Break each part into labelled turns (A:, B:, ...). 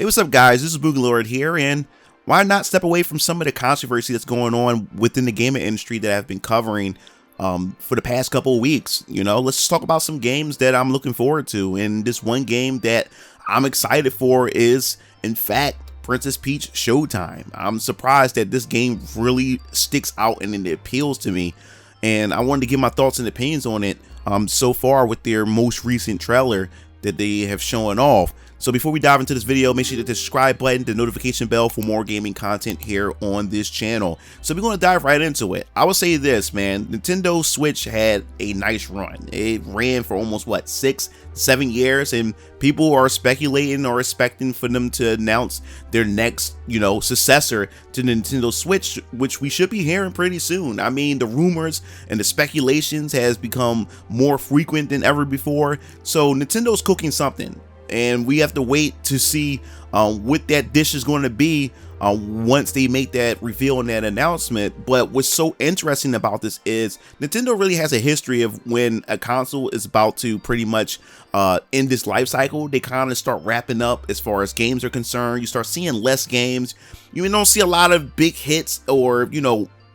A: what's up, guys? This is MugenLord here, and why not step away from some of the controversy that's going on within the gaming industry that I've been covering for the past couple of weeks. Let's just talk about some games that I'm looking forward to, and this one game that I'm excited for is, in fact, Princess Peach Showtime. I'm surprised that this game really sticks out and it appeals to me, and I wanted to give my thoughts and opinions on it so far with their most recent trailer that they have shown off. So before we dive into this video, make sure to hit the subscribe button, the notification bell for more gaming content here on this channel. So we're going to dive right into it. I will say this, man, Nintendo Switch had a nice run. It ran for almost, what, 6-7 years, and people are speculating or expecting for them to announce their next, successor to the Nintendo Switch, which we should be hearing pretty soon. I mean, the rumors and the speculations has become more frequent than ever before. So Nintendo's cooking something, and we have to wait to see what that dish is going to be once they make that reveal and that announcement. But what's so interesting about this is Nintendo really has a history of when a console is about to pretty much end this life cycle, they kind of start wrapping up as far as games are concerned. You start seeing less games. You don't see a lot of big hits or,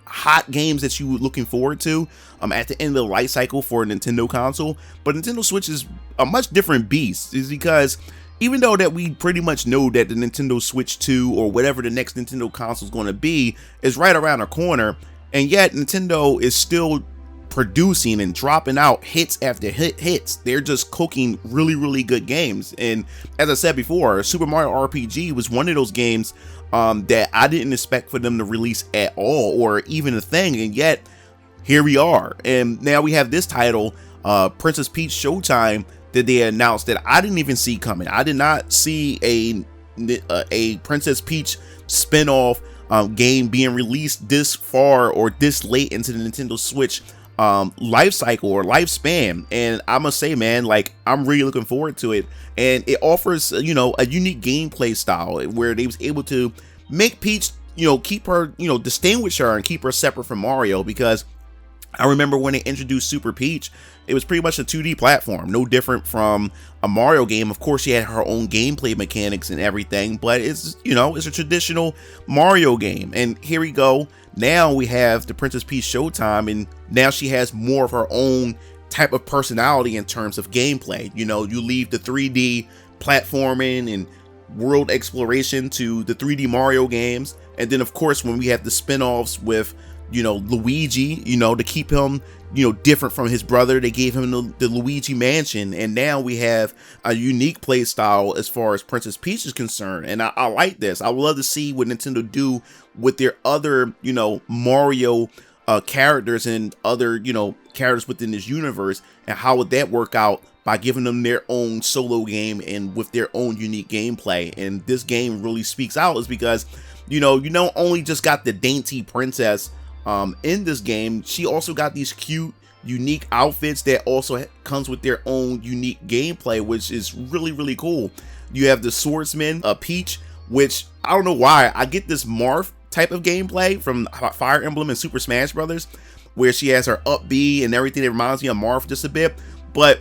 A: hot games that you were looking forward to at the end of the life cycle for a Nintendo console. But Nintendo Switch is a much different beast, is because even though that we pretty much know that the Nintendo Switch 2 or whatever the next Nintendo console is going to be is right around the corner, and yet Nintendo is still producing and dropping out hits after hits. They're just cooking really good games. And as I said before, Super Mario RPG was one of those games that I didn't expect for them to release at all, or even a thing, and yet here we are. And now we have this title, Princess Peach Showtime, that they announced that I didn't even see coming. I did not see a Princess Peach spin-off game being released this far or this late into the Nintendo Switch life cycle or lifespan. And I must say, man, like, I'm really looking forward to it, and it offers a unique gameplay style where they was able to make Peach keep her distinguish her and keep her separate from Mario. Because I remember when they introduced Super Peach, it was pretty much a 2D platform, no different from a Mario game. Of course, she had her own gameplay mechanics and everything, but it's it's a traditional Mario game. And here we go. Now we have the Princess Peach Showtime, and now she has more of her own type of personality in terms of gameplay. You leave the 3D platforming and world exploration to the 3D Mario games, and then of course when we have the spin-offs with Luigi, to keep him different from his brother, they gave him the Luigi Mansion, and now we have a unique play style as far as Princess Peach is concerned. And I like this. I would love to see what Nintendo do with their other Mario characters and other characters within this universe, and how would that work out by giving them their own solo game and with their own unique gameplay. And this game really speaks out is because you don't only just got the dainty princess in this game, she also got these cute unique outfits that also comes with their own unique gameplay, which is really cool. You have the swordsman Peach, which I don't know why I get this Marth type of gameplay from Fire Emblem and Super Smash Brothers, where she has her up B and everything that reminds me of Marth just a bit. But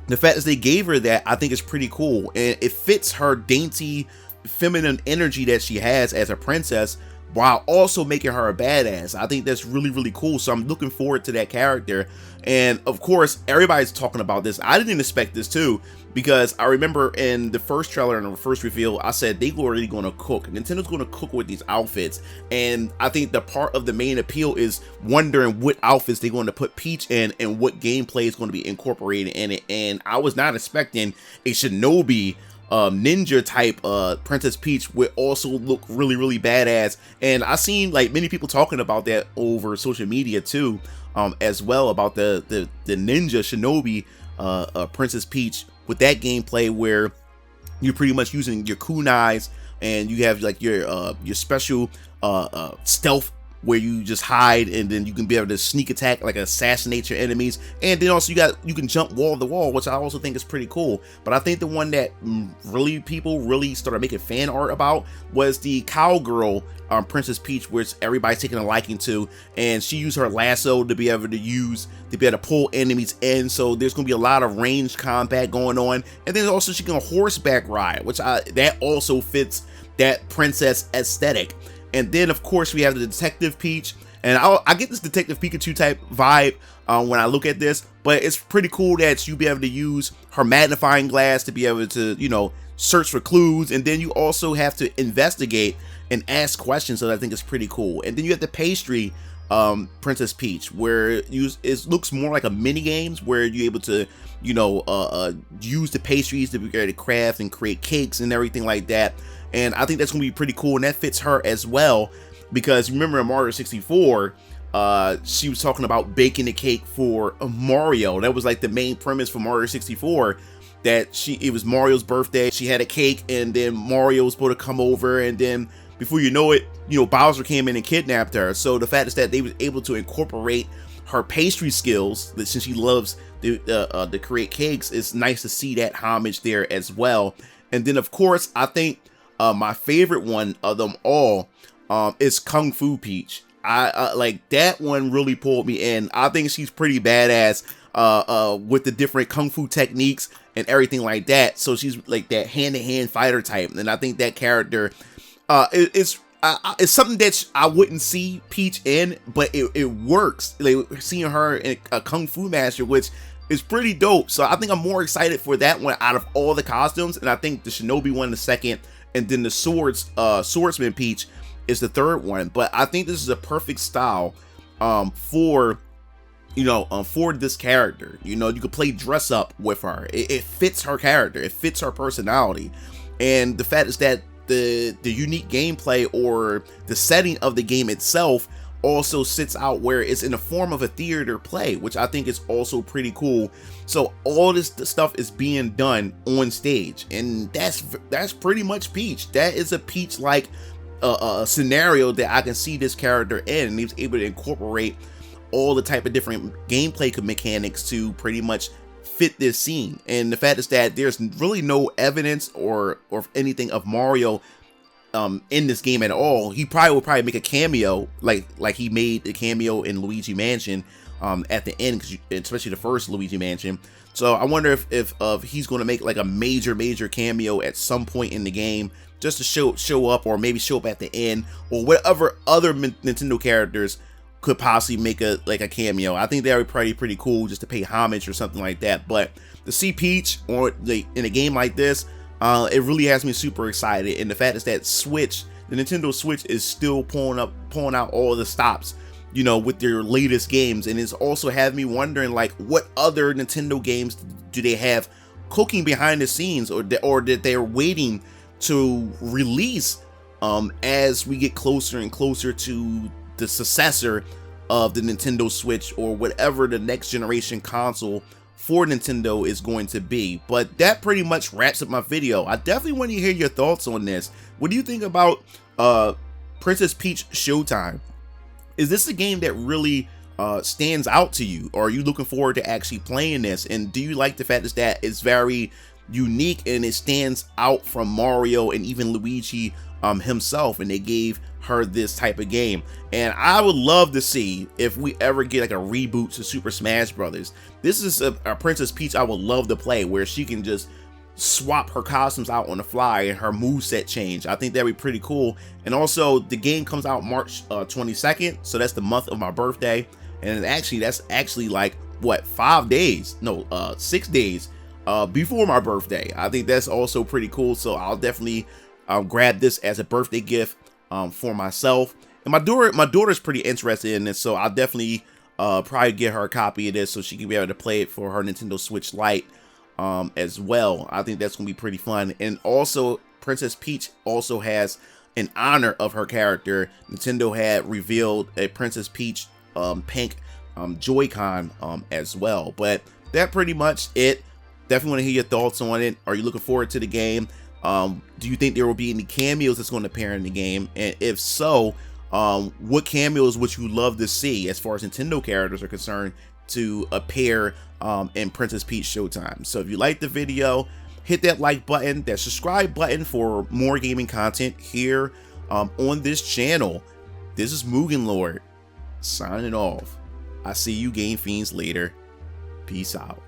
A: the fact that they gave her that, I think is pretty cool, and it fits her dainty feminine energy that she has as a princess, while also making her a badass. I think that's really cool. So I'm looking forward to that character. And of course, everybody's talking about this. I didn't expect this too, because I remember in the first trailer and the first reveal, I said they were already going to cook. Nintendo's going to cook with these outfits. And I think the part of the main appeal is wondering what outfits they're going to put Peach in and what gameplay is going to be incorporated in it. And I was not expecting a Shinobi ninja type Princess Peach would also look really badass. And I seen like many people talking about that over social media too, as well, about the ninja shinobi Princess Peach, with that gameplay where you're pretty much using your kunais and you have like your special stealth where you just hide and then you can be able to sneak attack, like assassinate your enemies. And then also you can jump wall to wall, which I also think is pretty cool. But I think the one that really people really started making fan art about was the cowgirl Princess Peach, which everybody's taking a liking to, and she used her lasso to be able to pull enemies in. So there's going to be a lot of ranged combat going on, and then also she can horseback ride, which that also fits that princess aesthetic. And then of course we have the Detective Peach, and I get this Detective Pikachu type vibe when I look at this, but it's pretty cool that you be able to use her magnifying glass to be able to, you know, search for clues, and then you also have to investigate and ask questions. So I think it's pretty cool. And then you have the pastry Princess Peach, where it looks more like a mini games where you're able to, you know, use the pastries to be able to craft and create cakes and everything like that. And I think that's gonna be pretty cool, and that fits her as well, because remember in Mario 64, she was talking about baking the cake for Mario. That was like the main premise for Mario 64, that it was Mario's birthday, she had a cake, and then Mario was supposed to come over, and then before you know it, you know, Bowser came in and kidnapped her. So the fact is that they were able to incorporate her pastry skills, that since she loves to create cakes, it's nice to see that homage there as well. And then of course, I think my favorite one of them all is Kung Fu Peach. I like that one, really pulled me in. I think she's pretty badass with the different kung fu techniques and everything like that. So she's like that hand-to-hand fighter type, and I think that character it's something that I wouldn't see Peach in, but it works. Like seeing her in a Kung Fu Master, which is pretty dope. So I think I'm more excited for that one out of all the costumes, and I think the Shinobi one the second, and then the Swordsman Peach is the third one. But I think this is a perfect style for, you know, for this character. You know, you could play dress up with her. It fits her character. It fits her personality. And the fact is that the unique gameplay or the setting of the game itself also sits out where it's in the form of a theater play, which I think is also pretty cool. So all this stuff is being done on stage, and that's pretty much Peach. That is a Peach like a scenario that I can see this character in, and he was able to incorporate all the type of different gameplay mechanics to pretty much fit this scene. And the fact is that there's really no evidence or anything of Mario in this game at all. He will probably make a cameo like he made the cameo in Luigi Mansion at the end, especially the first Luigi Mansion. So I wonder if he's going to make like a major cameo at some point in the game, just to show up, or maybe show up at the end, or whatever other Nintendo characters could possibly make a cameo. I think that would be pretty cool, just to pay homage or something like that. But to see Peach in a game like this, it really has me super excited. And the fact is that the Nintendo Switch is still pulling out all the stops, you know, with their latest games. And it's also had me wondering, like, what other Nintendo games do they have cooking behind the scenes, or that they're waiting to release as we get closer and closer to the successor of the Nintendo Switch, or whatever the next generation console for Nintendo is going to be. But that pretty much wraps up my video. I definitely want to hear your thoughts on this. What do you think about Princess Peach Showtime? Is this a game that really stands out to you, or are you looking forward to actually playing this? And do you like the fact that it's very unique and it stands out from Mario and even Luigi himself, and they gave her this type of game? And I would love to see if we ever get like a reboot to Super Smash Brothers. This is a Princess Peach I would love to play, where she can just swap her costumes out on the fly and her moveset change. I think that'd be pretty cool. And also, the game comes out March 22nd, so that's the month of my birthday. And that's actually like what, 5 days, no, 6 days before my birthday. I think that's also pretty cool. So I'll definitely grab this as a birthday gift for myself. And my daughter's pretty interested in this, so I'll definitely probably get her a copy of this so she can be able to play it for her Nintendo Switch Lite as well. I think that's gonna be pretty fun. And also, Princess Peach also has, in honor of her character, Nintendo had revealed a Princess Peach pink Joy-Con as well. But that pretty much it. Definitely want to hear your thoughts on it. Are you looking forward to the game? Do you think there will be any cameos that's going to appear in the game? And if so, what cameos would you love to see as far as Nintendo characters are concerned to appear in Princess Peach Showtime. So if you like the video, hit that like button, that subscribe button for more gaming content here on this channel. This is MugenLord signing off. I see you game fiends later. Peace out.